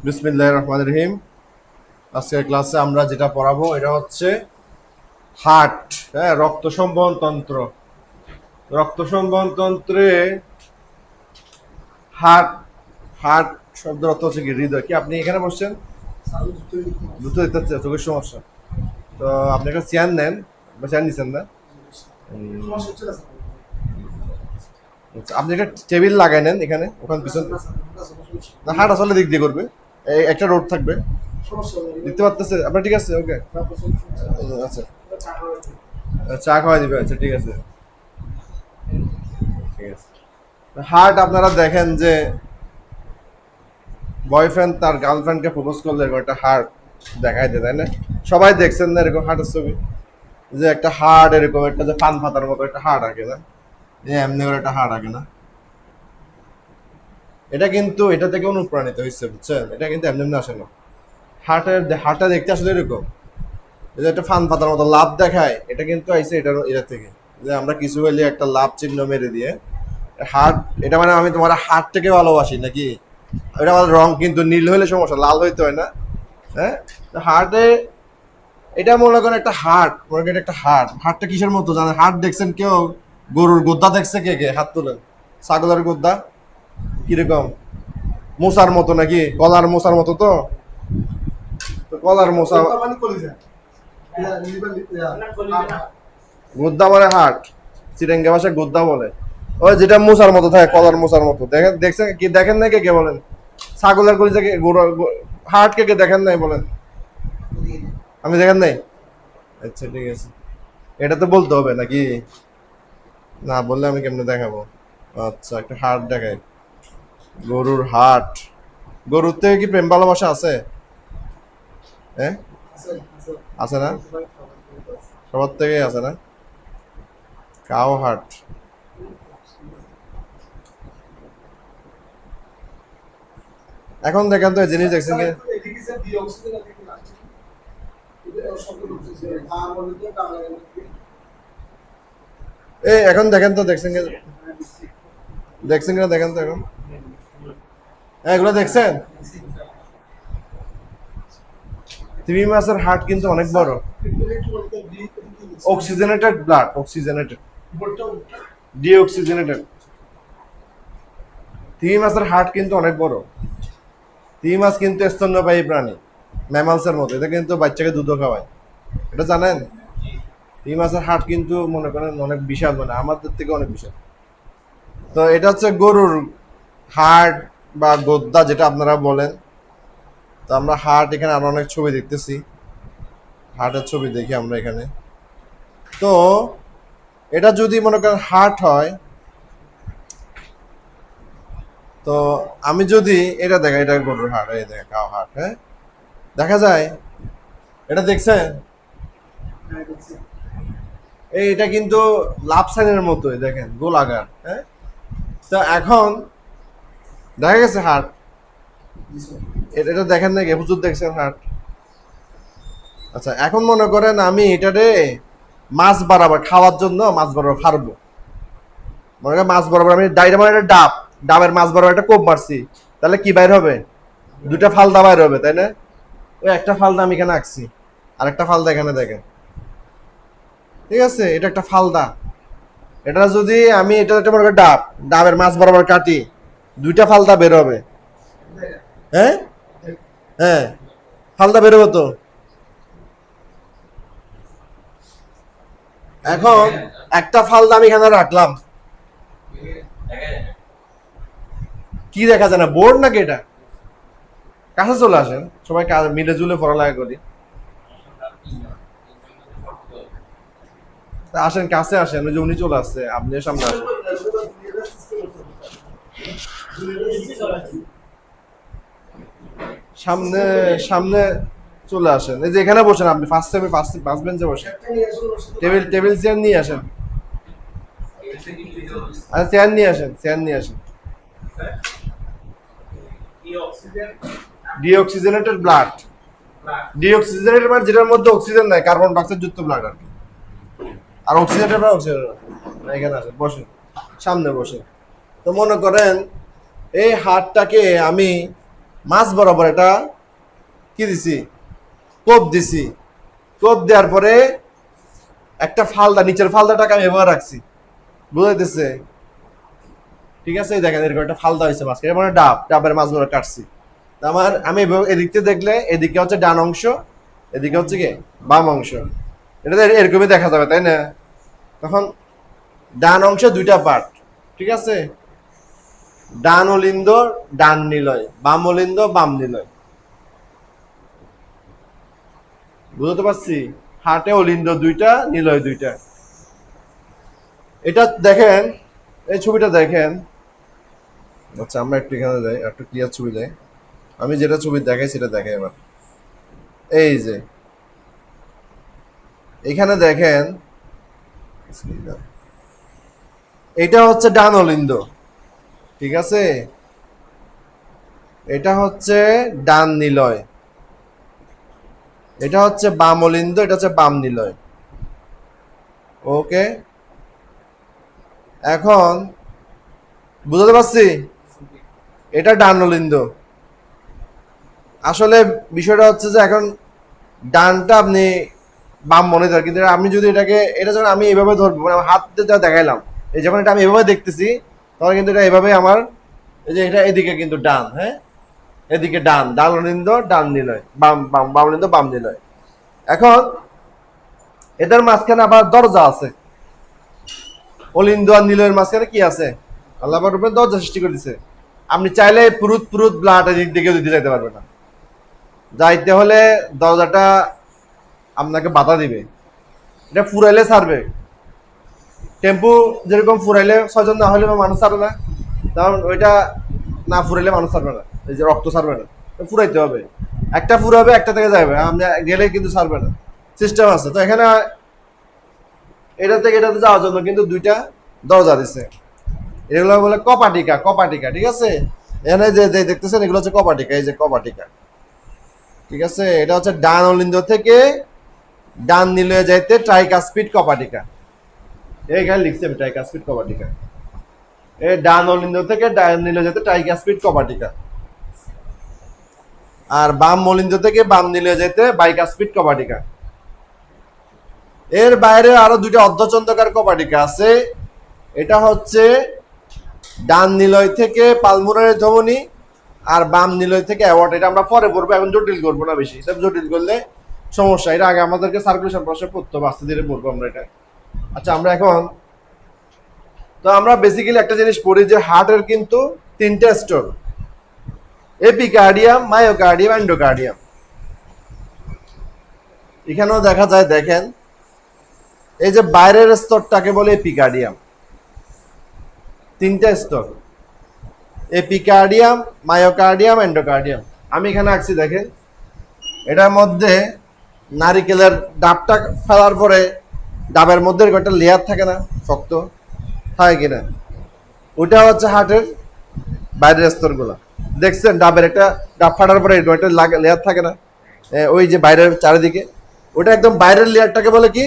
বিসমিল্লাহির রহমানির রহিম। আজকের ক্লাসে আমরা যেটা পড়াবো এটা হচ্ছে হার্ট, হ্যাঁ, রক্ত সংবহন তন্ত্র। রক্ত সংবহন তন্ত্রে হার্ট হার্ট শব্দ অর্থ হচ্ছে কি হৃদয়। কি আপনি এখানে বসছেন? দ্রুত দিতে হচ্ছে, চোখের সমস্যা। তো আপনি একটা চেয়ার নেন বা চেয়ার নিচ্ছেন না, আপনি একটা টেবিল লাগাই নেন এখানে, ওখানে পিছন না হার্ট আসলে দিক দিয়ে করবে, একটা রোড থাকবে, দেখতে পারতেছে আপনার? ঠিক আছে, ওকে, আচ্ছা, চা খাওয়াই দিবে, আচ্ছা ঠিক আছে। ঠিক আছে, হার্ট আপনারা দেখেন যে বয়ফ্রেন্ড তার গার্লফ্রেন্ডকে প্রপোজ করলে এরকম একটা হার্ট দেখাই দেয়, তাই না? সবাই দেখছেন না এরকম হার্টের ছবি, যে একটা হার্ট এরকম একটা যে পান পাতার মতো একটা হার্ট আঁকে না, যে এমনি করে একটা হার্ট আঁকে না। এটা কিন্তু এটা থেকে অনুপ্রাণিত হয়েছে, বুঝছেন? এটা কিন্তু এমনি এমনি আসে না। হার্টটা দেখতে আসলে এরকম, যে একটা ফান পাতার মতো লাভ দেখায়, এটা কিন্তু আইছে এটা থেকে, যে আমরা কিছু হইলে একটা লাভ চিহ্ন মেরে দিয়ে হার্ট, এটা মানে আমি তোমার হার্ট থেকে ভালোবাসি নাকি, এটা আমার রং কিন্তু নীল হইলে সমস্যা, লাল হইতে হয় না। হ্যাঁ, হার্টে এটা মনে করেন একটা হার্ট, মনে করেন একটা হার্টটা কিসের মতো জানেন? হার্ট দেখছেন কেউ? গরুর গোদ্দা দেখছে কে কে? হাত তোলেন। ছাগলের গোদ্দা কিরকম? মোসার মতো নাকি? কলার মোসার মতো তো কলার মোসা গোদ্দা মানে হার্ট, চিরেঙ্গা ভাষায় গোদ্দা বলে। ওই যেটা মোসার মতো থাকে, কলার মোসার মতো। দেখেন, দেখছেন কি? দেখেন নাই কে কে বলেন? ছাগলের কলিজা কে, হার্ট কে কে দেখেন নাই বলেন? আমি দেখেন নাই? আচ্ছা ঠিক আছে, এটা তো বলতে হবে নাকি? না বললে আমি কেমনে দেখাবো? আচ্ছা, একটা হার্ট দেখাই, গরুর হার্ট। গরুর থেকে কি প্রেম ভালোবাসা আছে? হ্যাঁ, আছে না? সবার থেকেই আছে না? কাও হার্ট, এখন দেখেন তো এই জিনিস দেখছেন কি এই এখন দেখেন তো দেখছেন কি দেখছেন কিনা দেখেন তো এখন এগুলো দেখছেন তিমি মাছের হার্ট কিন্তু অনেক বড় অক্সিজেনেটেড ব্লাড অক্সিজেনেটেড ডিঅক্সিজেনেটেড তিমি মাছের হার্ট কিন্তু অনেক বড় তিমি মাছ কিন্তু স্তন্যপায়ী প্রাণী ম্যামালসের মতো এটা কিন্তু বাচ্চাকে দুধও খাওয়ায় এটা জানেন তিমি মাছের হার্ট কিন্তু মনে করেন অনেক বিশাল মানে আমাদের থেকে অনেক বিশাল তো এটা হচ্ছে গরুর হার্ট বা গোদ্দা যেটা আপনারা বলেন তো আমরা হার্ট এখানে আরো অনেক ছবি দেখতেছি হার্টের ছবি দেখি আমরা এখানে তো এটা যদি মনে করেন হার্ট হয় তো আমি যদি এটা দেখা এটা গরুর হার্ট এই দেখা কাউ হার্ট হ্যাঁ দেখা যায় এটা দেখছেন এটা কিন্তু লাভ সাইনের মতোই দেখেন গোলাকার হ্যাঁ তো এখন দেখা গেছে হার্ট এটা দেখেন নাকি হুজুর দেখছেন হার্ট আচ্ছা এখন মনে করেন আমি এটারে মাছ বরাবর খাওয়ার জন্য মাছ বরাবর ফারবো মনে করেন মাছ বরাবর আমি ডাইরে মানে একটা ডাবের মাছ বরাবর একটা কোপ মারছি তাহলে কি বাইর হবে দুটা ফালদা বাইর হবে তাই না ওই একটা ফালদা আমি এখানে আঁকছি আর একটা ফালদা এখানে দেখেন ঠিক আছে এটা একটা ফালদা এটা যদি আমি এটা একটা মনে করি ডাবের মাছ বরাবর কাটি দুইটা ফালদা বের হবে হ্যাঁ হ্যাঁ ফালদা বেরোবে তো এখন একটা ফালদা আমি এখানে রাখলাম কি দেখা যায় না বোর্ড নাকি এটা কাছে চলে আসেন সবাই মিলে জুলে পড়ালেখা করি আসেন কাছে আসেন ওই যে উনি চলে আসছে আপনি সামনে আসেন সামনে সামনে চলে আসেন এই যে এখানে বসেন আপনি ফার্স্ট বেঞ্চে বসেন টেবিল চেয়ার নিয়ে আসেন আচ্ছা চেয়ার নিয়ে আসেন ডিঅক্সিজেনেটেড ব্লাড ডিঅক্সিজেনেটেড মানে যেটার মধ্যে অক্সিজেন নাই কার্বন ডাই অক্সাইড যুক্ত ব্লাড আর অক্সিজেনেটেড বা অক্সিজেন এখানে আসেন বসেন সামনে বসেন তো মনে করেন এই হাড়টাকে আমি মাছ বরাবর এটা কি দিছি কোপ দিছি কোপ দেওয়ার পরে একটা ফালদা নিচের ফালদাটাকে আমি এবার রাখছি বুঝাইতেছে ঠিক আছে দেখেন এরকম একটা ফালদা হয়েছে মাছ এর মানে ডাবের মাছ বরাবর কাটছি আমার আমি এদিক থেকে দেখলে এদিকে হচ্ছে ডান অংশ এদিকে হচ্ছে কি বাম অংশ এটা তো এরকমই দেখা যাবে তাই না তখন ডান অংশে দুইটা পার্ট ঠিক আছে ডান অলিন্দ ডান নিলয় বাম অলিন্দ বাম নিলয় বুঝতে পারছি হাটে অলিন্দ দুইটা নিলয় দুইটা এটা দেখেন এই ছবিটা দেখেন আচ্ছা আমরা একটু এখানে যাই একটু ক্লিয়ার ছবি যাই আমি যেটা ছবি দেখাই সেটা দেখাই এবার এই যে এখানে দেখেন এটা হচ্ছে ডান অলিন্দ ঠিক আছে এটা হচ্ছে ডান নিলয় এটা হচ্ছে বাম অলিন্দ এটা হচ্ছে বাম নিলয় ওকে এখন বুঝতে পারছি এটা ডান অলিন্দ আসলে বিষয়টা হচ্ছে যে এখন ডানটা আপনি বাম মনে ধর কিন্তু আমি যদি এটাকে এটা যখন আমি এভাবে ধরবো মানে আমার হাত দিয়ে যা দেখাইলাম এই যখন এটা আমি এভাবে দেখতেছি তখন কিন্তু এটা এভাবে আমার এই যে এটা এদিকে কিন্তু ডান হ্যাঁ এদিকে ডান অলিন্দ ডান নিলয় বাম অলিন্দ বাম নিলয় এখন এদের মাঝখানে আবার দরজা আছে অলিন্দ আর নিলয়ের মাঝখানে কি আছে আল্লাহ রূপে দরজা সৃষ্টি করে দিছে আপনি চাইলে পুরুত ব্লাড এদিক দিকে দিতে যাইতে পারবে না যাইতে হলে দরজাটা আপনাকে বাধা দিবে এটা ফুরাইলে ছাড়বে টেম্পু যেরকম ফুরাইলে 6 জন না হলে মানুষ ছাড়বে না কারণ ওইটা না ফুরাইলে মানুষ ছাড়বে না এই যে রক্ত ছাড়বে না ফুরাইতে হবে একটা ফুরাবে একটা থেকে যাবে আপনি গেলে কিন্তু ছাড়বে না সিস্টেম আছে তো এখানে এটা থেকে এটাতে যাওয়ার জন্য কিন্তু দুইটা দরজা দিছে এগুলো বলে কপাটিকা ঠিক আছে এখানে যে যে দেখতেছেন এগুলো হচ্ছে কপাটিকা, এই যে কপাটিকা, ঠিক আছে। এটা হচ্ছে ডান অলিন্দ থেকে ডান নিলয়ে যাইতে ট্রাইকাসপিড কপাটিকা, এইখানে লিখছি আমি ট্রাইকাসপিড কপাটিকা। এই ডান অলিন্দ থেকে ডান নিলয়ে যেতে ট্রাইকাসপিড কপাটিকা, আর বাম মলিন্দ থেকে বাম নিলয়ে যেতে বাইকাসপিড কপাটিকা। এর বাইরে আরো দুইটা অর্ধচন্দ্রাকার কপাটিকা আছে। এটা হচ্ছে ডান নিলয় থেকে পালমোনারি ধমনী আর বাম নিলয় থেকে অ্যাওয়ার্ড। এটা আমরা পরে পড়বো, এখন জটিল করবো না বেশি, এটা জটিল করলে সমস্যা। এটা আগে আমাদেরকে সার্কুলেশন প্রশ্ন পড়তে হবে, আস্তে ধীরে পড়বো আমরা এটা। আচ্ছা, আমরা এখন তো আমরা বেসিক্যালি একটা জিনিস পড়ি যে হার্টের কিন্তু তিনটা স্টোর, এপিকার্ডিয়াম, মায়োকার্ডিয়াম, এন্ডোকার্ডিয়াম। এখানেও দেখা যায়, দেখেন এই যে বাইরের স্তরটাকে বলে এপিকার্ডিয়াম, তিনটা স্তর, এপিকার্ডিয়াম, মায়োকার্ডিয়াম, এন্ডোকার্ডিয়াম। আমি এখানে আঁকছি দেখেন, এটার মধ্যে নারিকেলের ডাবটা ফেলার পরে ডাবের মধ্যে একটা লেয়ার থাকে না, শক্ত থাকে কিনা, ওটা হচ্ছে হার্টের বাইরের স্তরগুলো। দেখছেন ডাবের একটা ডাব ফাটার পরে একটা লেয়ার থাকে না, ওই যে বাইরের চারিদিকে, ওটা একদম বাইরের লেয়ারটাকে বলে কি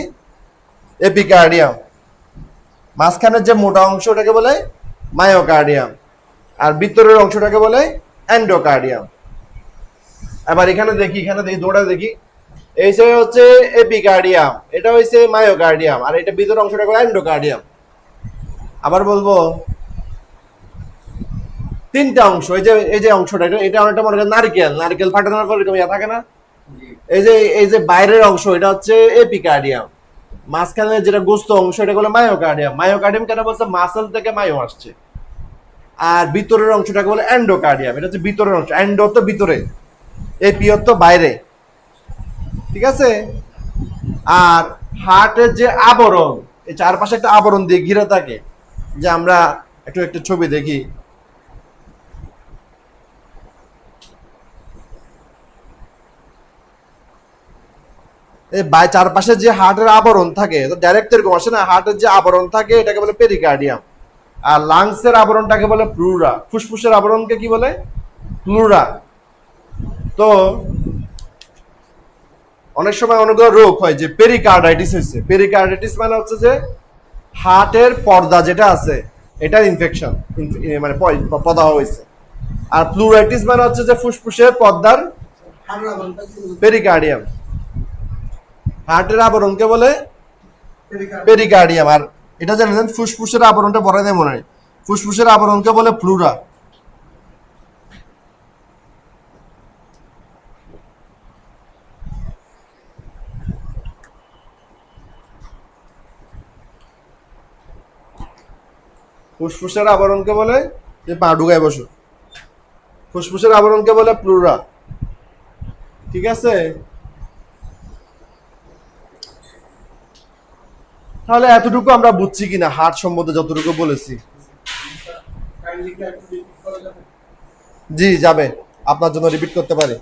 এপিকার্ডিয়াম। মাঝখানের যে মোটা অংশ ওটাকে বলে মায়োকার্ডিয়াম, আর ভিতরের অংশটাকে বলে এন্ডোকার্ডিয়াম। আবার এখানে দেখি, এখানে দেখি দৌড়া দেখি, এই হচ্ছে এপিকার্ডিয়াম, এটা হচ্ছে মায়োকার্ডিয়াম, আর এটা ভিতরের অংশটা বলে এন্ডোকার্ডিয়াম। আবার বলবো তিনটা অংশ, এই যে অংশটা, এটা অনেকটা মনে করেন নারকেল, নারকেল ফাটানোর পর এরকম ইয়া থাকে না, এই যে বাইরের অংশ এটা হচ্ছে এপিকার্ডিয়াম, মাঝখানে যেটা গোস্ত অংশ এটা বলে মায়োকার্ডিয়াম। মায়োকার্ডিয়াম কেন বলছে, মাসেল থেকে মায়ো আসছে। আর ভিতরের অংশটাকে বলে এন্ডোকার্ডিয়াম, এটা হচ্ছে ভিতরের অংশ, এন্ডো তো ভিতরে, এপি তো বাইরে, ঠিক আছে। আর হার্টের যে আবরণ, এই চারপাশে একটা আবরণ দিয়ে ঘিরে থাকে, যে আমরা একটু একটা ছবি দেখি, চারপাশে যে হার্টের আবরণ থাকে, ডাইরেক্ট এরকম আসে না, হার্টের যে আবরণ থাকে এটাকে বলে পেরিকার্ডিয়াম। আর লাংসের আবরণটাকে বলে প্লুরা, ফুসফুসের আবরণকে কি বলে, প্লুরা। তো অনেক সময় অনেকগুলো রোগ হয়, যে পেরিকার্ডাইটিস হয়েছে। পেরিকার্ডাইটিস মানে হচ্ছে যে হার্টের পর্দা যেটা আছে এটার ইনফেকশন, মানে প্রদাহ হয়েছে। আর প্লুরাইটিস মানে হচ্ছে যে ফুসফুসের পর্দার পেরিকার্ডিয়াম, হার্টের আবরণকে বলে পেরিকার্ডিয়াম। আর এটা জানেন ফুসফুসের আবরণটা বড় দেয় মনে হয়, ফুসফুসের আবরণকে বলে প্লুরা। ফুসফুসের আবরণকে বলে, যে পা ঢুকায় বসো, ফুসফুসের আবরণকে বলে প্লুরা, ঠিক আছে। তাহলে এতটুকু আমরা বুঝছি কিনা হার্ট সম্বন্ধে যতটুকু বলেছি? জি যাবে, আপনার জন্য রিপিট করতে পারি,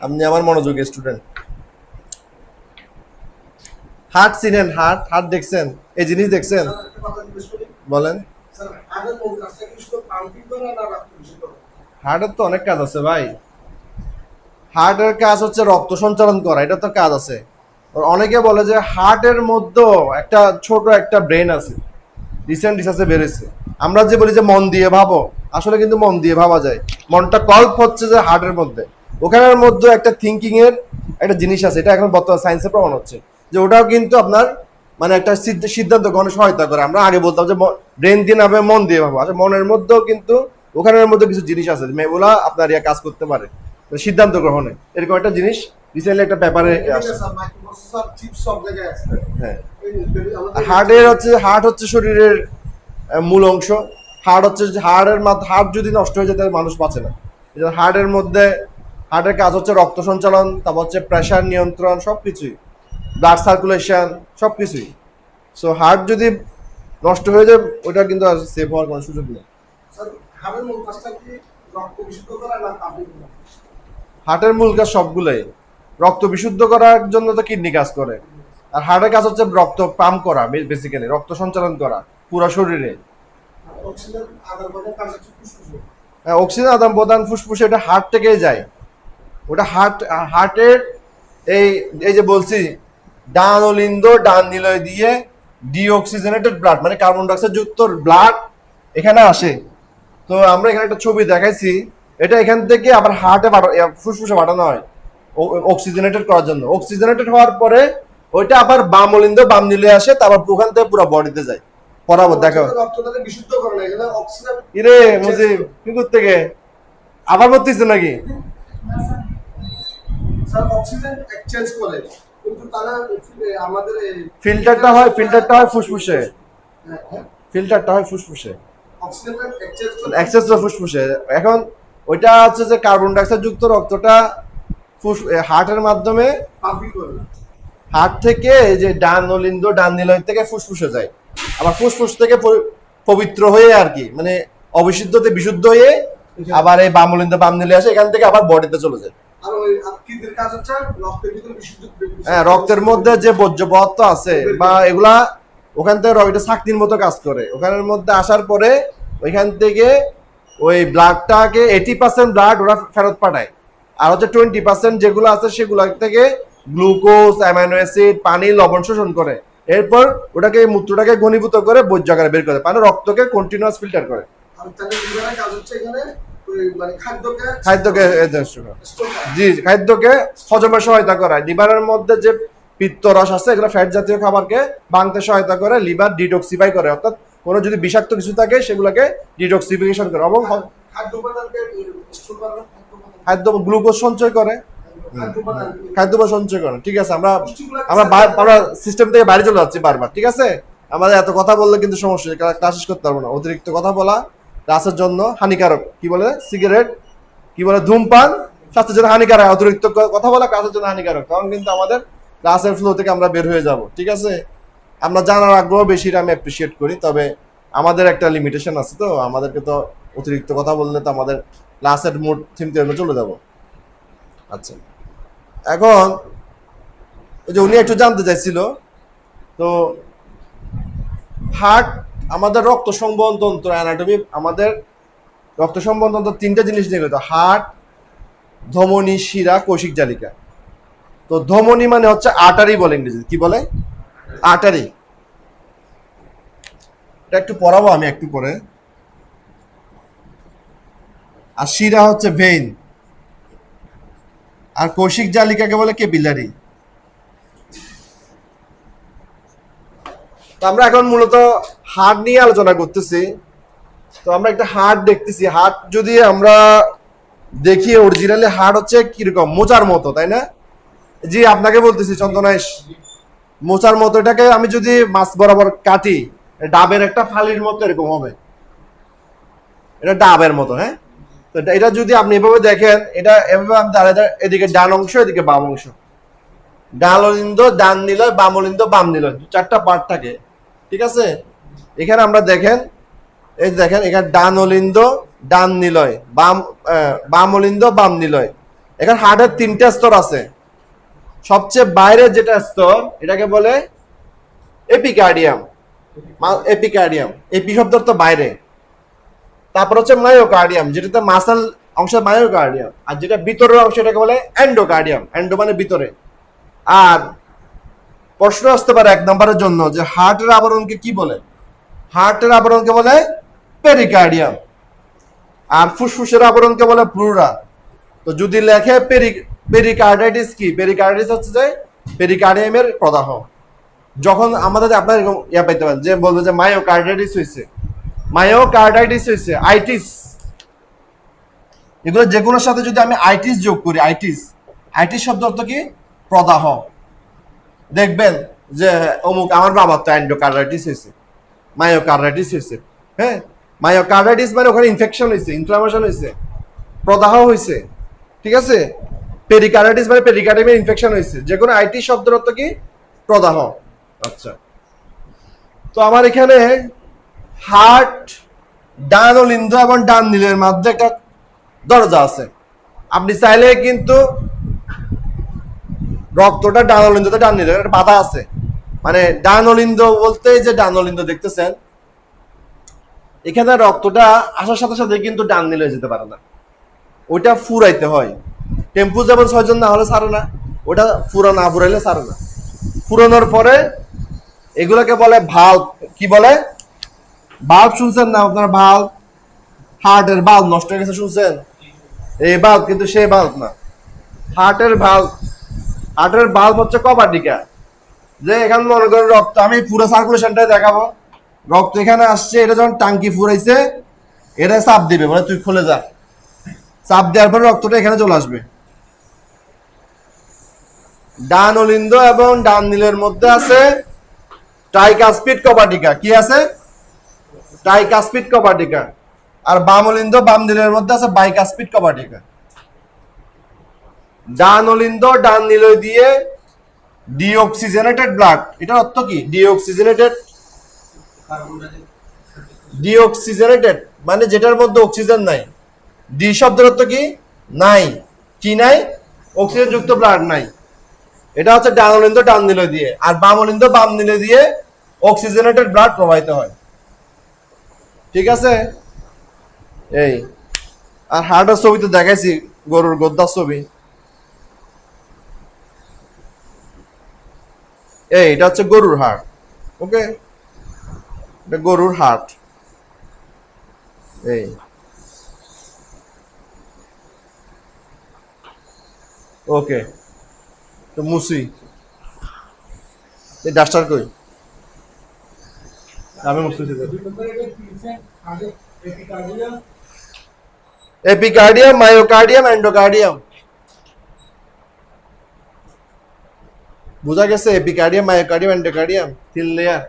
আপনি আমার মনোযোগী স্টুডেন্ট। হার্ট চিনেন, হার্ট হার্ট দেখছেন, এই জিনিস দেখছেন, বলেন। হার্টের তো অনেক কাজ আছে ভাই, হার্টের কাজ হচ্ছে রক্ত সঞ্চালন করা, এটা তো কাজ আছে। অনেকে বলে যে হার্টের মধ্যে একটা ছোট একটা ব্রেন আছে, রিসেন্ট রিসার্চে বেড়েছে। আমরা যে বলি যে মন দিয়ে ভাবো, আসলে কিন্তু মন দিয়ে ভাবা যায়, মনটা কল্প হচ্ছে যে হার্টের মধ্যে, ওখানের মধ্যে একটা থিঙ্কিং এর একটা জিনিস আছে, এটা এখন বর্তমান সায়েন্সে প্রমাণ হচ্ছে যে ওটাও কিন্তু আপনার মানে একটা সিদ্ধান্ত গ্রহণে সহায়তা করে। আমরা আগে বলতাম যে ব্রেন দিয়ে না মন দিয়ে ভাবো, আসলে মনের মধ্যেও কিন্তু ওখানের মধ্যে কিছু জিনিস আছে, ওগুলা আপনার ইয়া কাজ করতে পারে সিদ্ধান্ত গ্রহণে, এরকম একটা জিনিস রিসেন্টলি একটা পেপারে আসে। হ্যাঁ, হার্ট হচ্ছে শরীরের মূল অংশ। হার্ট যদি নষ্ট হয়ে যায় তাহলে মানুষ বাঁচে না। হার্টের মধ্যে হার্টের কাজ হচ্ছে রক্ত সঞ্চালন, তারপর হচ্ছে প্রেশার নিয়ন্ত্রণ, সবকিছুই, ব্লাড সার্কুলেশন, সবকিছুই। সো হার্ট যদি নষ্ট হয়ে যায় ওটা কিন্তু আর সেভ হওয়ার কোনো সুযোগ নেই। হার্টের মূল কাজ সবগুলোই, রক্ত বিশুদ্ধ করার জন্য তো কিডনি কাজ করে, আর হার্টের কাজ হচ্ছে রক্ত পাম্প করা, বেসিক্যালি রক্ত সঞ্চালন করা পুরো শরীরে। অক্সিজেন আদান প্রদান ফুসফুসে এটা হার্ট থেকেই যায়। ওটা হার্টের এই এই যে বলছি ডান অলিন্দ ডান নিলয় দিয়ে ডিঅক্সিজেনেটেড ব্লাড মানে কার্বন ডাইঅক্সাইড যুক্ত ব্লাড এখানে আসে। তো আমরা এখানে একটা ছবি দেখাইছি, এটা এখান থেকে আবার ফুসফুসে পাঠানো হয় অক্সিজেনেটেড করার জন্য। অক্সিজেনেটেড হওয়ার পরে ওইটা আবার বাম অলিন্দ বাম নিলয়ে আসে, তারপর ওখান থেকে পুরো বডিতে যায়। বরাবর দেখো ইরে মুজিব কি করতে গে আবার বলতেছে নাকি? ফিল্টারটা হয় ফুসফুসে, ফিল্টারটা হয় ফুসফুসে, ফুসফুসে। এখন ওইটা হচ্ছে যে কার্বন ডাইঅক্সাইড যুক্ত রক্তটা হার্টের মাধ্যমে হার্ট থেকে এই যে ডান অলিন্দ ডান নিলয় থেকে ফুসফুসে যায়, আবার ফুসফুস থেকে পবিত্র হয়ে আর কি মানে অবিশুদ্ধতে বিশুদ্ধ হয়ে আবার এই বাম অলিন্দ বাম নিলয় আসে, এখান থেকে আবার বডিতে চলে যায়। হ্যাঁ, রক্তের মধ্যে যে বর্জ্য পদার্থ আছে বা এগুলা ওখান থেকে রক্তটা চাকতির মতো কাজ করে, ওখানের মধ্যে আসার পরে ওইখান থেকে ওই ব্লাডটাকে 80% ব্লাড ওরা ফেরত পাঠায়, আর হচ্ছে 20% যেগুলো আছে সেগুলো থেকে গ্লুকোজ অ্যামাইনো অ্যাসিড পানি লবণ শোষণ করে, এরপর ওটাকে মূত্রটাকে ঘনীভূত করে বর্জ্য আকারে বের করে, মানে রক্তকে কন্টিনিউয়াস ফিল্টার করে। খাদ্যকে হজমের সহায়তা করায়, লিভারের মধ্যে যে পিত্ত রস আছে এগুলো ফ্যাট জাতীয় খাবারকে ভাঙতে সহায়তা করে, লিভার ডিটক্সিফাই করে, অর্থাৎ কোনো যদি বিষাক্ত কিছু থাকে সেগুলোকে ডিটক্সিফিকেশন করে এবং খাদ্য গ্লুকোজ সঞ্চয় করে, খাদ্য সঞ্চয় করে। ঠিক আছে, আমরা আমরা সিস্টেম থেকে বাইরে চলে যাচ্ছি বারবার। ঠিক আছে, আমাদের এত কথা বললে কিন্তু সমস্যা, ক্লাস শেষ করতে পারবো না। অতিরিক্ত কথা বলা ক্লাসের জন্য হানিকারক। কি বলে সিগারেট, কি বলে ধূমপান স্বাস্থ্যের জন্য হানিকারক, অতিরিক্ত কথা বলা ক্লাসের জন্য হানিকারক, তখন কিন্তু আমাদের ক্লাসের ফ্লো থেকে আমরা বের হয়ে যাব। ঠিক আছে, আমরা জানার আগ্রহ বেশি, আমি অ্যাপ্রিসিয়েট করি, তবে আমাদের একটা লিমিটেশন আছে, তো আমাদেরকে তো অতিরিক্ত কথা বললে তো আমাদের ক্লাসের মোড থিম থেকে চলে যাব। আচ্ছা, এখন ওই যে উনি একটু জানতে চাইছিল, তো হার্ট আমাদের রক্ত সংবহন তন্ত্র অ্যানাটমি, আমাদের রক্ত সংবহন তন্ত্র তিনটা জিনিস নিয়ে গেল, হার্ট, ধমনী, শিরা, কৌশিক জালিকা। তো ধমনী মানে হচ্ছে আর্টারি বলে ইংরেজি, কি বলে আর্টারি, এটা একটু পড়াবো আমি একটু পরে। আর শিরা হচ্ছে ভেইন, আর কৌশিক জালিকাকে বলে ক্যাপিলারি। তো আমরা এখন মূলত হার্ট নিয়ে আলোচনা করতেছি। তো আমরা একটা হার্ট দেখতেছি, হার্ট যদি আমরা দেখি অরিজিনালি হার্ট হচ্ছে কিরকম মোচার মতো, তাই না? জি, আপনাকে বলতেছি চন্দনাইশ, মোচার মতো। এটাকে আমি যদি মাছ বরাবর কাটি, ডাবের একটা ফালির মতো এরকম হবে, এটা ডাবের মতো। হ্যাঁ, তো এটা যদি আপনি এভাবে দেখেন, এটা এভাবে আমি দাঁড়ায় এদিকে ডান অংশ এদিকে বাম অংশ, ডান অলিন্দ ডান নিলয় বাম অলিন্দ বাম নিলয়, চারটা পার্ট থাকে। ঠিক আছে, এখানে আমরা দেখেন, এই দেখেন এখানে ডান অলিন্দ ডান নিলয় বাম অলিন্দ বাম নিলয়। এখানে হার্টের তিনটা স্তর আছে, সবচেয়ে বাইরে যেটা স্তর এটাকে বলে এপিকার্ডিয়াম, এপিকার্ডিয়াম এপি শব্দের তো বাইরে। তারপর হচ্ছে মায়োকার্ডিয়াম, যেটাতে মাসল অংশ মায়োকার্ডিয়াম, আর যেটা ভিতরের অংশ এটাকে বলে এন্ডোকার্ডিয়াম, এন্ডো মানে ভিতরে। আর প্রশ্ন আসতে পারে 1 নম্বরের জন্য যে হার্টের আবরণকে কি বলে? হার্টের আবরণকে বলে পেরিকার্ডিয়াম, আর ফুসফুসের আবরণকে বলে প্লুরা। তো যদি লেখে পেরিকার্ডাইটিস কি, পেরিকার্ডাইটিস হচ্ছে যে পেরিকার্ডিয়ামের প্রদাহ। যখন আমাদের আপনার ইয়া পাইতে পারেন যে বলবে যে মায়োকার্ডাইটিস হয়েছে, মায়োকার্ডাইটিস হয়েছে, আইটিস, এগুলো যেগুলোর সাথে যদি আমি আইটিস যোগ করি, আইটিস শব্দ অর্থ কি? প্রদাহ। দেখবেন যে অমুক আমার বাবার তো এন্ডোকার্ডাইটিস হয়েছে, মায়োকার্ডাইটিস হয়েছে। হ্যাঁ, মায়োকার্ডাইটিস মানে ওখানে ইনফেকশন হয়েছে, ইনফ্লামেশন হয়েছে, প্রদাহ হয়েছে। ঠিক আছে, পেরিকার্ডাইটিস মানে পেরিকার্ডিয়ামের ইনফেকশন হয়েছে। যে কোনো আইটি শব্দের অর্থ কি? প্রদাহ। আচ্ছা, তো আমার এখানে হার্ট ডান অলিন্দ এবং ডান নীলের মধ্যে একটা দরজা আছে। আপনি চাইলে কিন্তু রক্তটা ডান অলিন্দতে ডান নীলের একটা বাধা আছে, মানে ডান অলিন্দ বলতে যে ডান অলিন্দ দেখতেছেন এখানে রক্তটা আসার সাথে সাথে কিন্তু ডান নিলে যেতে পারে না, ওটা ফুরাইতে হয়। টেম্পু যেমন 6 জন না হলে ছাড়ে না, ওটা ফুরা না ফুরাইলে ছাড়ে না। ফুরানোর পরে এগুলোকে বলে ভাল্ব। কি বলে? বাল্ব। শুনছেন না আপনারা? বাল্ব, হার্টের বাল্ব নষ্ট হয়ে গেছে, শুনছেন? এই বাল্ব কিন্তু সেই বাল্ব না, হার্টের বাল্ব। হার্টের বাল্ব হচ্ছে কপাটিকা। যে এখানে মনে করেন রক্ত, আমি পুরো সার্কুলেশনটাই দেখাবো। রক্ত এখানে আসছে, এটা যখন টাঙ্কি ফুরাইছে, এটা চাপ দিবে, বলে তুই খুলে যা। চাপ দেওয়ার পরে রক্তটা এখানে চলে আসবে। ডান অলিন্দ এবং ডান নীলের মধ্যে আছে ট্রাইকাসপিড কপাটিকা। কি আছে? ট্রাইকাসপিড কপাটিকা। আর বাম অলিন্দ বাম নীলের মধ্যে আছে বাইকাসপিড কপাটিকা। ডান অলিন্দ ডান নীল দিয়ে ডিঅক্সিজেনেটেড ব্লাড। এটার অর্থ কি? ডিঅক্সিজেনেটেড, ডিঅক্সিজেনেটেড মানে যেটার মধ্যে অক্সিজেন নাই। ডি শব্দের অর্থ কি? নাই। কি নাই? অক্সিজেন যুক্ত ব্লাড নাই। এটা হচ্ছে ডান অলিন্দ ডান নীল দিয়ে, আর বাম অলিন্দ বাম নীল দিয়ে অক্সিজেনেটেড ব্লাড প্রবাহিত হয়। ঠিক আছে? এই আর হার্টের ছবি তো দেখাইছি, গরুর গদ্দার ছবি। এই এটা হচ্ছে গরুর হার্ট। ওকে, এটা গরুর হার্ট। এই ওকে, তো মুসি এই ডাস্টার কই? আমি মুছতেছি। Epicardium, myocardium, endocardium. বুঝা গেছে? Epicardium, myocardium, endocardium, thin layer.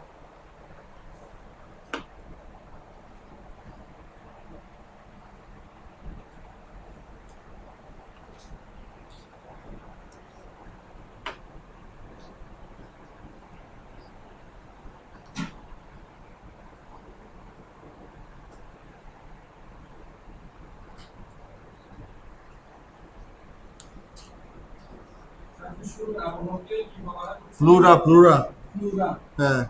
Pleura, pleura. হ্যাঁ।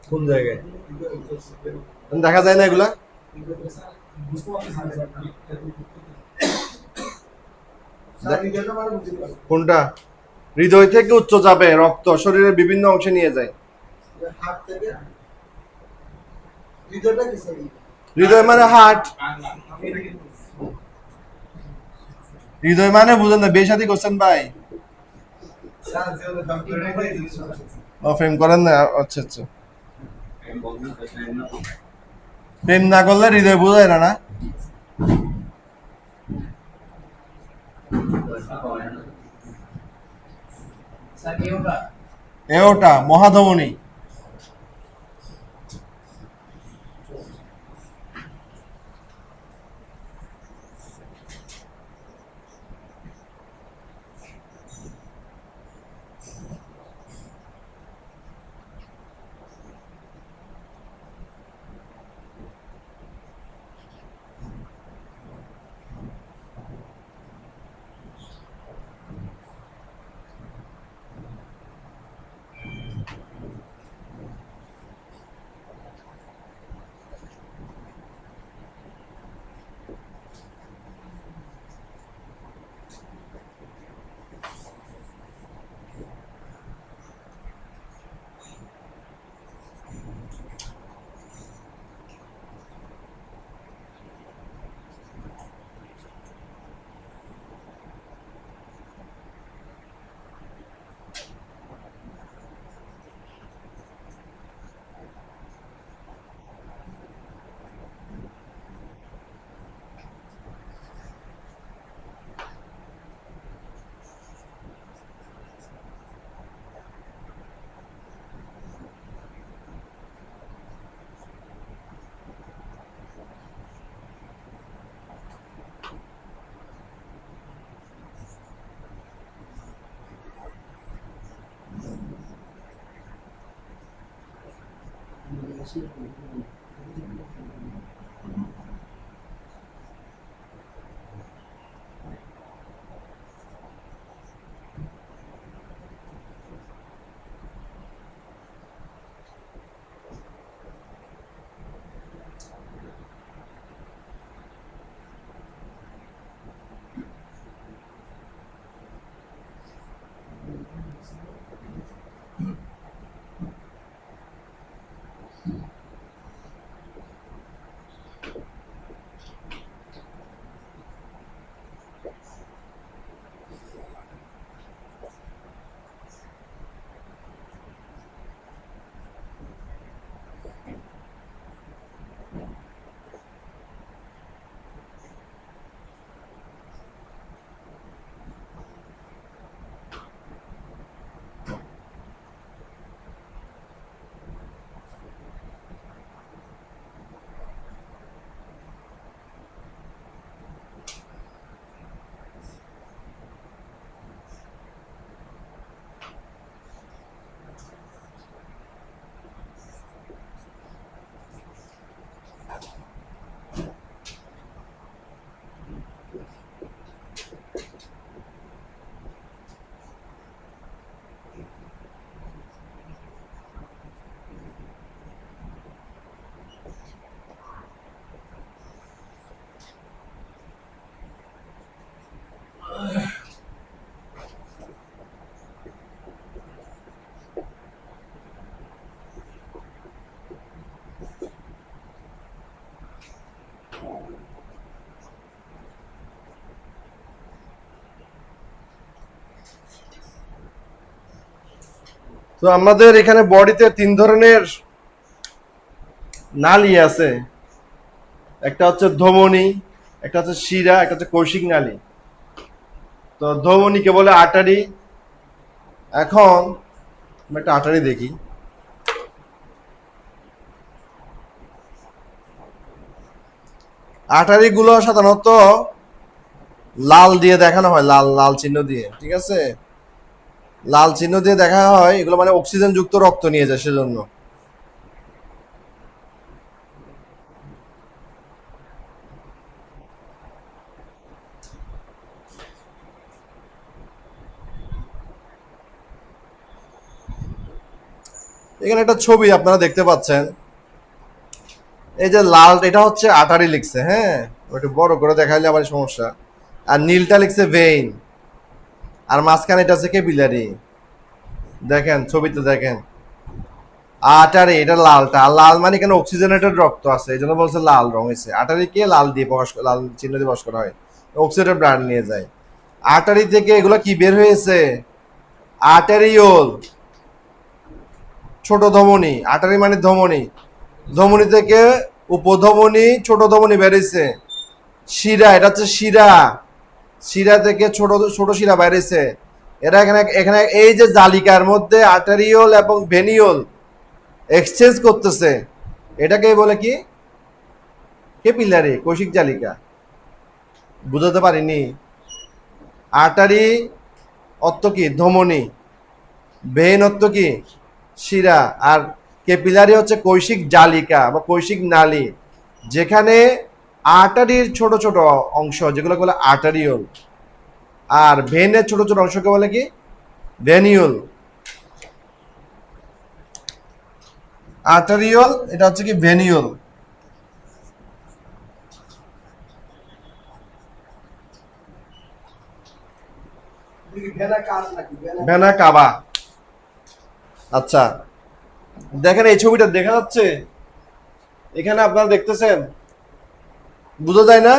কোন জায়গায় দেখা যায় না এগুলা? কোনটা? হৃদয় থেকে উচ্চ চাপে রক্ত শরীরের বিভিন্ন অংশে নিয়ে যায়। হৃদয় মানে হার্ট। হৃদয় মানে বুঝেন না? বেশাদি করছেন ভাই? ফ্রেম করেন না? আচ্ছা আচ্ছা, প্রেম না করলে হৃদয় বোঝায় না, না? এওটা মহাধমনী। তো আমাদের এখানে বডিতে 3 ধরনের নালী আছে। একটা হচ্ছে ধমনী, একটা হচ্ছে শিরা, একটা হচ্ছে কৌশিক নালী। তো ধমনীকে বলে আর্টারি। এখন আমরা একটা আর্টারি দেখি। আর্টারি গুলো সাধারণত লাল দিয়ে দেখানো হয়, লাল লাল চিহ্ন দিয়ে, ঠিক আছে? লাল চিহ্ন দিয়ে দেখা হয়, এগুলো মানে অক্সিজেন যুক্ত রক্ত নিয়ে যায় সেজন্য। এখানে একটা ছবি আপনারা দেখতে পাচ্ছেন, এই যে লাল, এটা হচ্ছে আর্টারি লিখছে, হ্যাঁ, একটু বড় করে দেখাইলে আবার সমস্যা। আর নীলটা লিখছে ভেইন, আর মাঝখানে এটা হচ্ছে ক্যাপিলারি। দেখেন ছবিতে দেখেন, আটারি, এটা লালটা, আর লাল মানে এখানে অক্সিজেনেটেড রক্ত আছে, এই জন্য বলছে লাল রং হয়েছে। আটারিকে লাল দিয়ে প্রকাশ, লাল চিহ্ন দিয়ে প্রকাশ করা হয়, অক্সিজেনের ব্লাড নিয়ে যায়। আটারি থেকে এগুলো কি বের হয়েছে? আর্টেরিওল, ছোট ধমনী। আটারি মানে ধমনী, ধমনী থেকে উপধমনী, ছোট ধমনী বেরিয়েছে। শিরা, এটা হচ্ছে শিরা, শিরা থেকে ছোট ছোট শিরা বেরিয়েছে। এরা এখানে এখানে এই যে জালিকার মধ্যে আর্টারিওল এবং ভেনিওল এক্সচেঞ্জ করতেছে, এটাকে বলে কি? ক্যাপিলারি, কৈশিক জালিকা। বুঝাতে পারিনি? আর্টারি অর্থ কি? ধমনী। ভেন অর্থ কি? শিরা। আর ক্যাপিলারি হচ্ছে কৈশিক জালিকা বা কৈশিক নালী, যেখানে আর্টারির ছোট ছোট অংশ যেগুলো বলে আর্টারিওল, আর ভেনের ছোট ছোট অংশকে বলে কি? ভেনিউল। আর্টারিওল এটা হচ্ছে কি? ভেনিউল। ভেনা কাবা। আচ্ছা, দেখেন এই ছবিটা দেখা যাচ্ছে, এখানে আপনারা দেখতেছেন, বোঝা যায় না?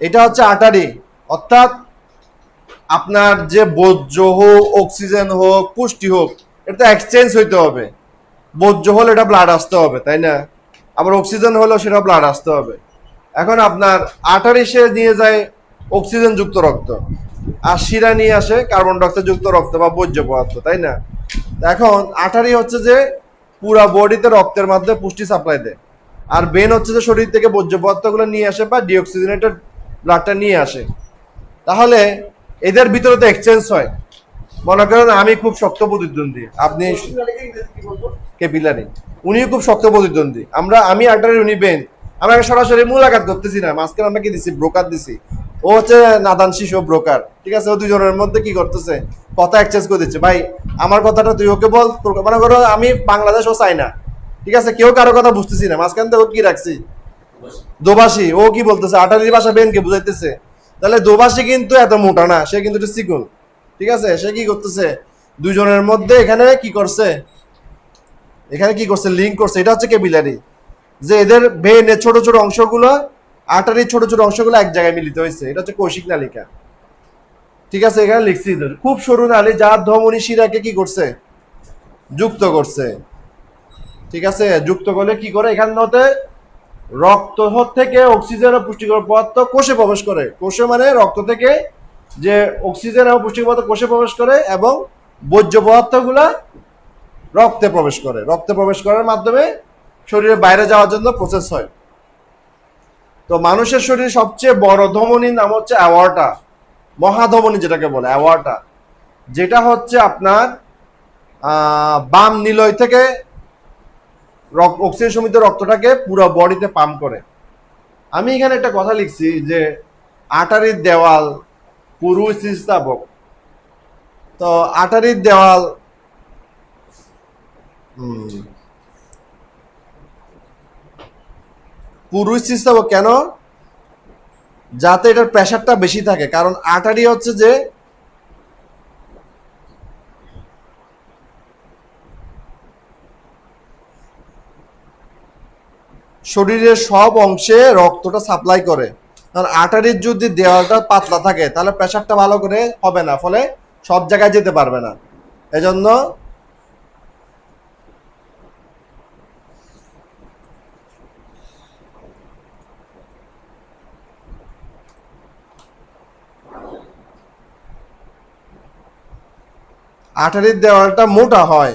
এটা হচ্ছে আর্টারি, অর্থাৎ আপনার যে বর্জ্য হোক, অক্সিজেন হোক, পুষ্টি হোক, এটা এক্সচেঞ্জ হইতে হবে। বর্জ্য হলে এটা ব্লাড আসতে হবে, তাই না? আবার অক্সিজেন হলেও সেটা ব্লাড আসতে হবে। এখন আপনার আর্টারি সে নিয়ে যায় অক্সিজেন যুক্ত রক্ত, আর শিরা নিয়ে আসে কার্বন ডাইঅক্সাইড যুক্ত রক্ত বা বর্জ্য পদার্থ, তাই না? এখন আর্টারি হচ্ছে যে পুরা বডিতে রক্তের মাধ্যমে পুষ্টি সাপ্লাই দেয়, আর বেন হচ্ছে যে শরীর থেকে বর্জ্য পদার্থগুলো নিয়ে আসে বা ডিঅক্সিজেনেটেড ব্লাডটা নিয়ে আসে। তাহলে এদের ভিতরে তো এক্সচেঞ্জ হয়। মনে করেন আমি খুব শক্ত প্রতিদ্বন্দ্বী, আপনি ক্যাপিলারি, উনিও খুব শক্ত প্রতিদ্বন্দ্বী, আমি আর্টারি, উনি বেন। আমরা সরাসরি মূলাকাত করতেছি না, মাঝখানে আমরা কি দিছি? ব্রোকার দিছি। ও হচ্ছে নাদান শিশু ব্রোকার, ঠিক আছে? ও দুজনের মধ্যে কি করতেছে? কথা এক্সচেঞ্জ করে দিচ্ছে। ভাই আমার কথাটা তুই ওকে বল, মনে করো আমি বাংলাদেশ, ও চাই না, ঠিক আছে? কেউ কারো কথা বুঝতেছি না, মাঝখান থেকে ও কি রাখছি? দোভাষী। ও কি বলতেছে? আটারির ভাষা বেনকে বুঝাইতেছে। তাহলে দোভাষী কিন্তু এত মোটা না, সে কিন্তু একটু চিকন, ঠিক আছে? সে কি করতেছে? দুজনের মধ্যে এখানে কি করছে? লিঙ্ক করছে। এটা হচ্ছে ক্যাপিলারি, যে এদের ভেনের ছোট ছোট অংশগুলো, আর্টারির ছোট ছোট অংশগুলো এক জায়গায় মিলিত হয়েছে। এটা হচ্ছে কৌশিক নালিকা, ঠিক আছে? এখানে লিখছি খুব সরু নালী যার ধমনী শিরাকে কি করছে? যুক্ত করছে, ঠিক আছে? যুক্ত করলে কি করে? এখান হতে রক্ত থেকে অক্সিজেন ও পুষ্টিকর পদার্থ কোষে প্রবেশ করে। কোষে মানে রক্ত থেকে যে অক্সিজেন এবং পুষ্টিকর পদার্থ কোষে প্রবেশ করে, এবং বর্জ্য পদার্থগুলা রক্তে প্রবেশ করে। রক্তে প্রবেশ করার মাধ্যমে শরীরের বাইরে যাওয়ার জন্য প্রসেস হয়। তো মানুষের শরীরে সবচেয়ে বড় ধমনীর নাম হচ্ছে অ্যাওয়ার্টা, মহাধমনী যেটাকে বলে অ্যাওয়ার্টা, যেটা হচ্ছে আপনার বাম নিলয় থেকে অক্সিজেন সমৃদ্ধ রক্তটাকে পুরো বডিতে পাম্প করে। আমি এখানে একটা কথা লিখছি যে আটারির দেওয়াল পুরু স্থিতিস্থাপক। তো আটারির দেওয়াল পুরু স্থিতিস্থাপক কেন? যাতে এটার প্রেশারটা বেশি থাকে, কারণ আটারি হচ্ছে যে শরীরের সব অংশে রক্তটা সাপ্লাই করে। কারণ আর্টারির যদি দেওয়ালটা পাতলা থাকে তাহলে প্রেশারটা ভালো করে হবে না, ফলে সব জায়গায় যেতে পারবে না। এজন্য আর্টারির দেওয়ালটা মোটা হয়,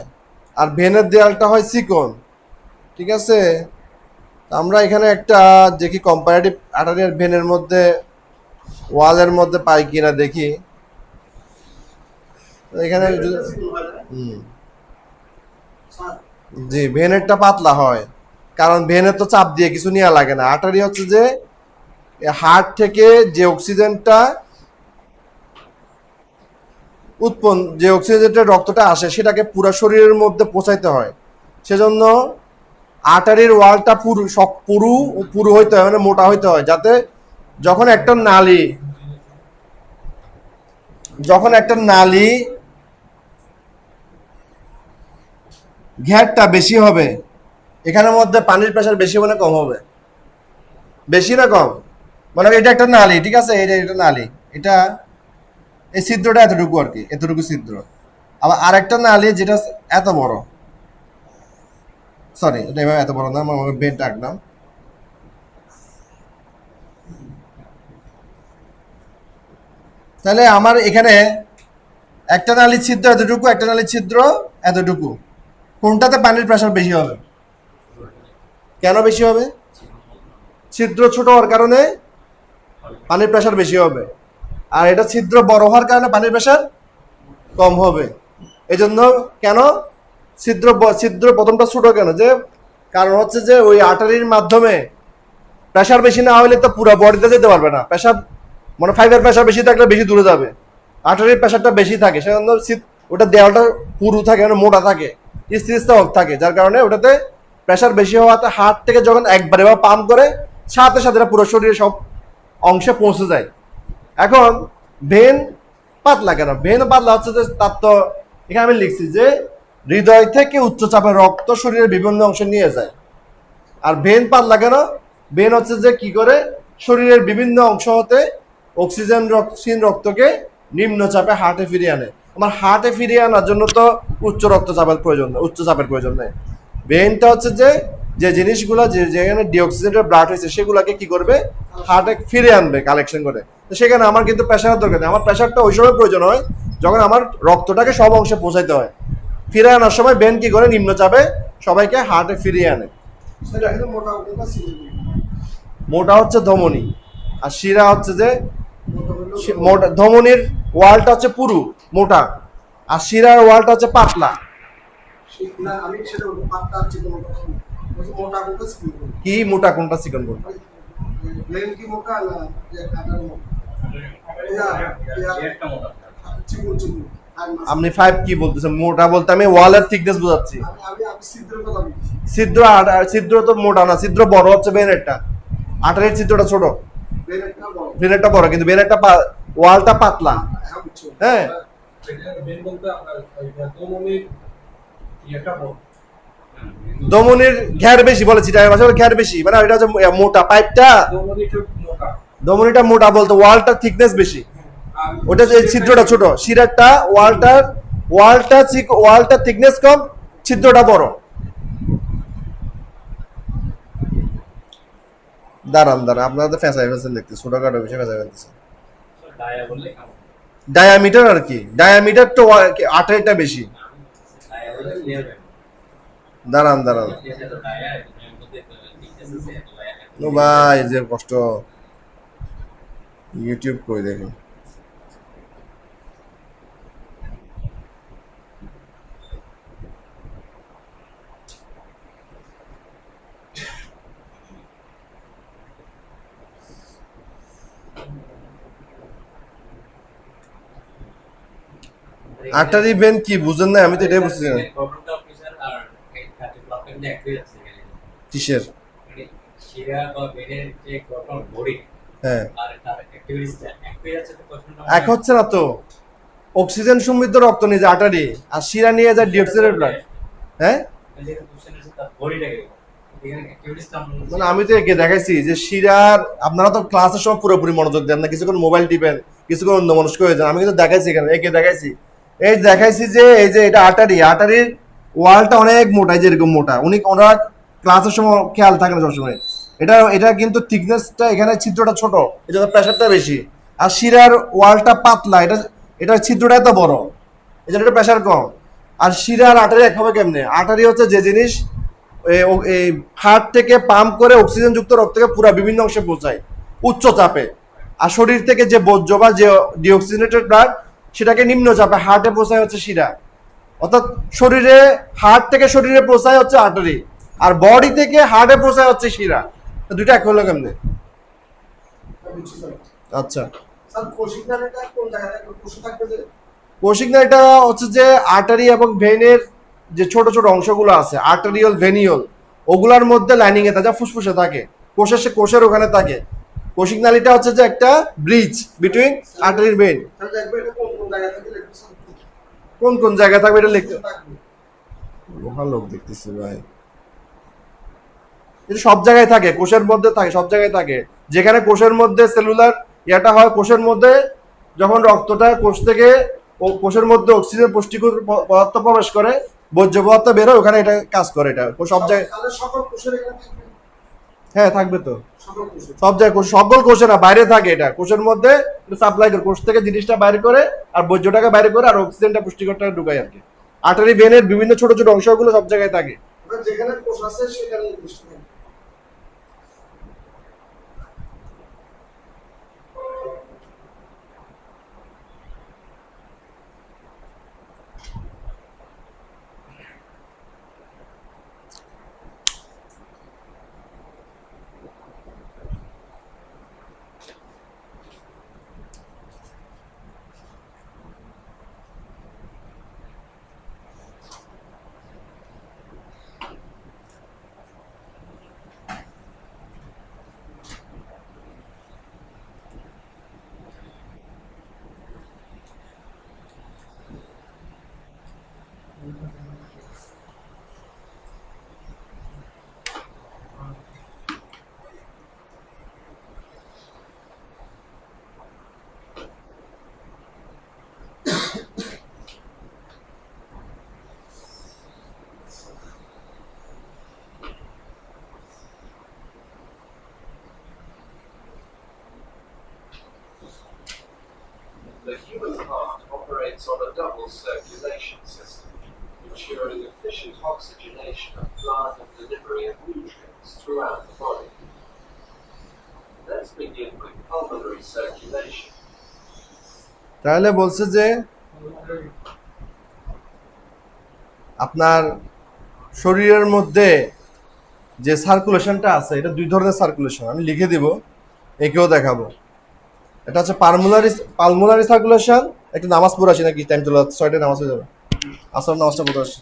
আর ভেনের দেওয়ালটা হয় চিকন, ঠিক আছে? আমরা এখানে একটা দেখি কম্পারেটিভ আর্টারি আর ভেনের মধ্যে, ওয়ালের মধ্যে পাই কিনা দেখি। এখানে জি, ভেনেরটা পাতলা হয়, কারণ ভেনের তো চাপ দিয়ে কিছু নেওয়া লাগে না। আর্টারি হচ্ছে যে হার্ট থেকে যে অক্সিজেনটা উৎপন্ন, যে অক্সিজেনের রক্তটা আসে সেটাকে পুরো শরীরের মধ্যে পৌঁছাইতে হয়। সেজন্য আর্টারির ওয়ালটা পুরু হইতে হয়, মানে মোটা হইতে হয়, যাতে যখন একটা নালী ঘ্যাটটা বেশি হবে, এখানের মধ্যে পানির প্রেশার বেশি হবে না কম হবে? বেশি না কম? মানে এটা একটা নালী, ঠিক আছে? এটা নালী, এটা এই ছিদ্রটা এতটুকু আর কি, এতটুকু ছিদ্র। আবার আরেকটা নালী যেটা এত বড়, সরি এটা এভাবে এত বড় না, আমার বেড ডাকলাম। তাহলে আমার এখানে একটা নালীর ছিদ্র এতটুকু, একটা নালীর ছিদ্র এতটুকু, কোনটাতে পানির প্রেশার বেশি হবে? কেন বেশি হবে? ছিদ্র ছোট হওয়ার কারণে পানির প্রেশার বেশি হবে, আর এটা ছিদ্র বড় হওয়ার কারণে পানির প্রেশার কম হবে। এই জন্য কেন ছিদ্র প্রথমটা ছোট কেন? যে কারণ হচ্ছে যে ওই আর্টারির মাধ্যমে প্রেশার বেশি না হলে তো পুরো বডিতে যেতে পারবে না। প্রেশার মানে ফাইভের প্রেশার বেশি থাকলে বেশি দূরে যাবে, আর্টারির প্রেশারটা বেশি থাকে, সেজন্য ওটা দেওয়ালটা পুরু থাকে, মানে মোটা থাকে, স্থিরস্থ থাকে, যার কারণে ওটাতে প্রেশার বেশি হওয়াতে হার্ট থেকে যখন একবারে বা পাম্প করে সাথে সাথে পুরো শরীরে সব অংশে পৌঁছে যায়। এখন ভেন পাতলা কেন? ভেন পাতলা হচ্ছে যে তার তো এখানে আমি লিখছি যে হৃদয় থেকে উচ্চচাপের রক্ত শরীরের বিভিন্ন অংশে নিয়ে যায়। আর ভেন পাতলা কেন? ভেন হচ্ছে যে কি করে শরীরের বিভিন্ন অংশ হতে অক্সিজেন রক্তকে নিম্নচাপে হার্টে ফিরিয়ে আনে। আমার হার্টে ফিরিয়ে আনার জন্য তো উচ্চ রক্তচাপের প্রয়োজন নেই, উচ্চ চাপের প্রয়োজন নেই। ভেনটা হচ্ছে যে যে জিনিসগুলো যেখানে ডিঅক্সিজেনের ব্লাড হয়েছে সেগুলোকে কি করবে? হার্টে ফিরে আনবে কালেকশন করে। তো সেখানে আমার কিন্তু প্রেশারের দরকার নেই, আমার প্রেশারটা ওই সময় প্রয়োজন হয় যখন আমার রক্তটাকে সব অংশে পৌঁছাইতে হয়। ফিরে আনার সময় ভেন কি করে? নিম্নচাপে সবাইকে হার্টে ফিরিয়ে আনে। মোটা হচ্ছে ধমনী, আর শিরা হচ্ছে যে ধমনীর ওয়ালটা হচ্ছে পুরু মোটা, আর শিরার ওয়ালটা হচ্ছে পাতলা। কি মোটা কোনটা চিকন কোনটা? আপনি 5 কি বলতেছেন? মোটা বলতে আমি ওয়ালের থিকনেস বোঝাচ্ছি। ছিদ্র তো মোটা না, ছিদ্র বড় হচ্ছে ভেনেরটা, আটারের ছিদ্রটা ছোট, ভেনেরটা বড়, কিন্তু ভেনেরটা ওয়ালটা পাতলা। হ্যাঁ, ধমনির ঘের বেশি বলেছি, ঘের বেশি মানে এটা হচ্ছে মোটা পাইপটা, ধমনিটা মোটা বলতে ওয়ালটার থিকনেস বেশি, ওটা যে ছিদ্রটা ছোট, শিরারটা ওয়ালটা থিকনেস কম, ছিদ্রটা বড়। দাঁড়ান আপনারা তো ফেঁসাই দেখতে ছোটখাটো বিষয় ফেঁসাই ফেলতেছে। ডায়ামিটার আর কি, ডায়ামিটার তো 8টা বেশি। দাঁড়ান ও ভাই যে কষ্ট, ইউটিউব করে দেখি। আর্টারি ভেন কি বুঝেন না? আমি তো এটাই বুঝছি না। কিসের? হ্যাঁ, এক হচ্ছে না তো, অক্সিজেন সমৃদ্ধ রক্ত নিয়ে যায় আর্টারি, আর শিরা নিয়ে যায় ডিঅক্সিজেনের ব্লাড। হ্যাঁ, মানে আমি তো একে দেখাইছি যে শিরার, আপনারা তো ক্লাসের সময় পুরোপুরি মনোযোগ দেন না, কিছুক্ষণ মোবাইল টিপেন, কিছুক্ষণ অন্যমনস্ক হয়ে যান। আমি কিন্তু দেখাইছি এখানে, একে দেখাইছি, এই দেখাইছি যে এই যে এটা আর্টারির ওয়ালটা অনেক মোটা, এই যে এরকম মোটা, ওনারা ক্লাসের সময় খেয়াল থাকে না সবসময়। এটা কিন্তু থিকনেসটা এখানে ছিদ্রটা ছোট, এই জন্য প্রেশারটা বেশি, আর শিরার ওয়ালটা পাতলা, এটার ছিদ্রটা এত বড়, এই জন্য এটা প্রেশার কম। আর শিরা আর আর্টারি এক হবে কেমনে? আর্টারি হচ্ছে যে জিনিস এই হার্ট থেকে পাম্প করে অক্সিজেন যুক্ত রক্তকে পুরো বিভিন্ন অংশে পৌঁছায় উচ্চ চাপে, আর শরীর থেকে যে বর্জ্য বা যে ডিঅক্সিজেনেটেড ব্লাড সেটাকে নিম্ন চাপে হার্টে পৌঁছায় হচ্ছে শিরা। অর্থাৎ হার্ট থেকে শরীরে পৌঁছায় হচ্ছে আর্টারি, আর বডি থেকে হার্টে পৌঁছায় হচ্ছে শিরা। দুইটা এক হলো কেমনে? আচ্ছা, কৌশিক নালীটা হচ্ছে যে আর্টারি এবং ভেইনের যে ছোট ছোট অংশগুলো আছে, আর্টারিওল ভেনিওল, ওগুলার মধ্যে লাইনিং এ থাকে, ফুসফুসে থাকে, কোষের ওখানে থাকে। কৌশিক নালীটা হচ্ছে যে একটা ব্রিজ বিটুইন আর্টারি ভেইন। কোন জায়গায় থাকবে এটা লিখতে ভালো লোক দেখতেছি ভাই, এটা সব জায়গায় থাকে, কোষের মধ্যে থাকে, সব জায়গায় থাকে। যেখানে কোষের মধ্যে সেলুলার এটা হয়, কোষের মধ্যে যখন রক্তটা কোষের মধ্যে অক্সিজেন পুষ্টিকর পদার্থ প্রবেশ করে, বর্জ্য পদার্থ বের হয়, ওখানে এটা কাজ করে। এটা সব জায়গায় হ্যাঁ থাকবে তো, সব জায়গায় সকল কোষে না, বাইরে থাকে, এটা কোষের মধ্যে সাপ্লাই করে, কোষ থেকে জিনিসটা বাইরে করে আর বর্জ্যটাকে বাইরে করে আর অক্সিজেনটা পুষ্টিকরটাকে ঢুকায় আর কি। আর্টারি ভেনের বিভিন্ন ছোট ছোট অংশগুলো সব জায়গায় থাকে। যেখানে কোষ আছে সেখানে জিনিসটা থাকে। The human heart operates on a double circulation system, ensuring efficient oxygenation of blood and delivery of nutrients throughout the body. Let's begin with pulmonary circulation. তাহলে বলছে যে আপনার শরীরের মধ্যে যে সার্কুলেশনটা আছে এটা দুই ধরনের সার্কুলেশন, আমি লিখে দিব, একেও দেখাবো। এটা হচ্ছে পালমোনারি সার্কুলেশন। একটু নামাজ পড়ে আসি নাকি, টাইম চলে যাচ্ছে, 6টায় নামাজ হয়ে যাবে, আসর নামাজটা পড়ে আসি।